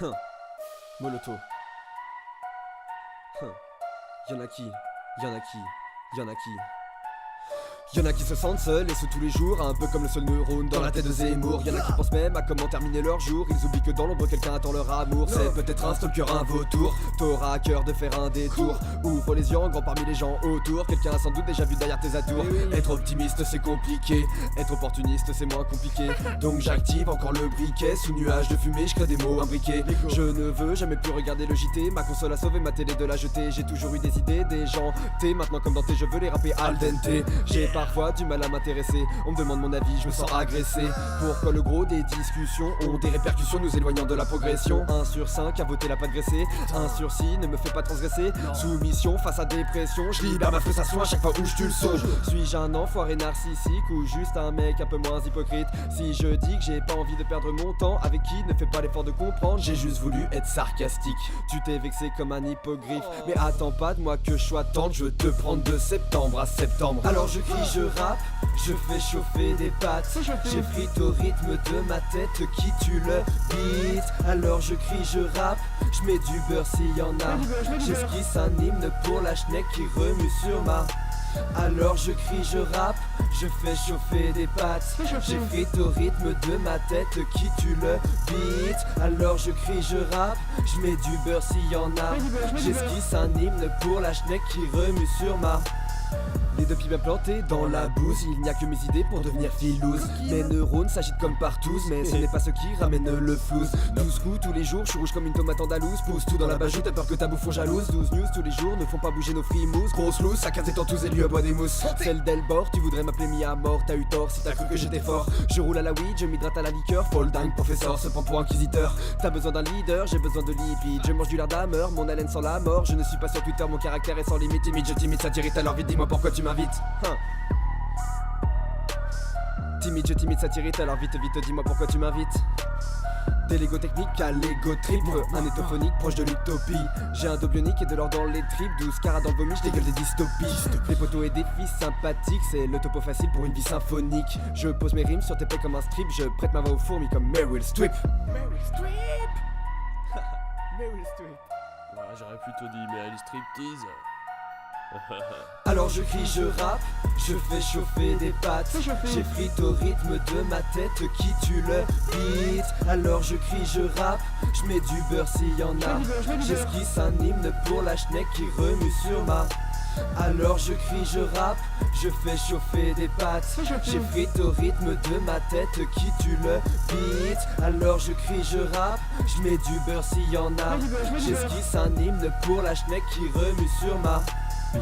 Hein. Molotov. Hein. Y'en a qui, y'en a qui, y'en a qui. Y'en a qui se sentent seuls et sous tous les jours, un peu comme le seul neurone dans la tête de Zemmour. Y'en a qui pensent même à comment terminer leur jour. Ils oublient que dans l'ombre quelqu'un attend leur amour. C'est peut-être un stalker, un vautour. T'auras à cœur de faire un détour. Ouvre les yeux en grand parmi les gens autour. Quelqu'un a sans doute déjà vu derrière tes atours. Être optimiste c'est compliqué, être opportuniste c'est moins compliqué. Donc j'active encore le briquet. Sous nuage de fumée je crée des mots imbriqués. Je ne veux jamais plus regarder le JT. Ma console a sauvé ma télé de la jeter. J'ai toujours eu des idées, des gens. T'es maintenant comme dans tes je veux les rapper al dente. J'ai parfois du mal à m'intéresser. On me demande mon avis, je me sens agressé. Pourquoi le gros des discussions ont des répercussions nous éloignant de la progression. 1 sur 5 à voter l'a pas graissé. 1 sur 6 ne me fait pas transgresser. Soumission face à dépression. Je libère ma frustration à chaque fois où je tue le son. Suis-je un enfoiré narcissique ou juste un mec un peu moins hypocrite? Si je dis que j'ai pas envie de perdre mon temps avec qui ne fait pas l'effort de comprendre. J'ai juste voulu être sarcastique. Tu t'es vexé comme un hippogriffe. Mais attends pas de moi que je sois tendre. Je veux te prendre de septembre à septembre. Alors je crie, je rappe. Je fais chauffer des pattes. J'effrite au rythme de ma tête qui tue le beat. Alors je crie, je rappe. Je mets du beurre s'il y en a. J'esquisse un hymne pour la schneck qui remue sur ma. Alors je crie, je rappe. Je fais chauffer des pattes. J'effrite au rythme de ma tête qui tue le beat. Alors je crie, je rappe. Je mets du beurre s'il y en a. J'esquisse un hymne pour la schneck qui remue sur ma. Les deux pieds bien plantés dans la bouse. Il n'y a que mes idées pour devenir filouse. Mes neurones s'agitent comme partout. Mais ce n'est pas ce qui ramène le flouze. 12 coups tous les jours, je suis rouge comme une tomate andalouse. Pousse tout dans la bajoute, t'as peur que ta bouffe font jalouse. 12 news tous les jours ne font pas bouger nos frimouses. Grosse loose, ça casse dans tous les lieux à bois des mousses. Celle d'Elbor, tu voudrais m'appeler mis à mort. T'as eu tort si t'as cru que j'étais fort. Je roule à la weed, je m'hydrate à la liqueur. Fold dingue, professeur, se prend pour inquisiteur. T'as besoin d'un leader, j'ai besoin de lipides. Je mange du lard d'ameur, mon haleine sans la mort. Je ne suis pas sur Twitter, mon caractère est sans limite. Timide, je timide, ça t'irrite alors vite, dis-moi pourquoi tu m'invites. Timide, je timide, ça t'irrite, alors vite, vite, dis-moi pourquoi tu m'invites. Des Lego techniques à l'ego trip. Un étophonique proche de l'utopie. J'ai un dos bionique et de l'or dans les tripes. 12 carats dans le vomi, je dégueule des dystopies. Des potos et des filles sympathiques. C'est le topo facile pour une vie symphonique. Je pose mes rimes sur tes plaies comme un strip. Je prête ma voix aux fourmis comme Meryl Streep. Meryl Streep. Meryl Streep. Ouais, j'aurais plutôt dit Meryl Striptease. Alors je crie, je rappe, je fais chauffer des pattes. J'effrite au rythme de ma tête qui tue le beat. Alors je crie, je rappe, je mets du beurre s'il y en a. J'esquisse un hymne pour la schneck qui remue sur ma. Alors je crie, je rappe, je fais chauffer des pattes. J'effrite au rythme de ma tête qui tue le beat. Alors je crie, je rappe, je mets du beurre s'il y en a. J'esquisse un hymne pour la schneck qui remue sur ma. Beat.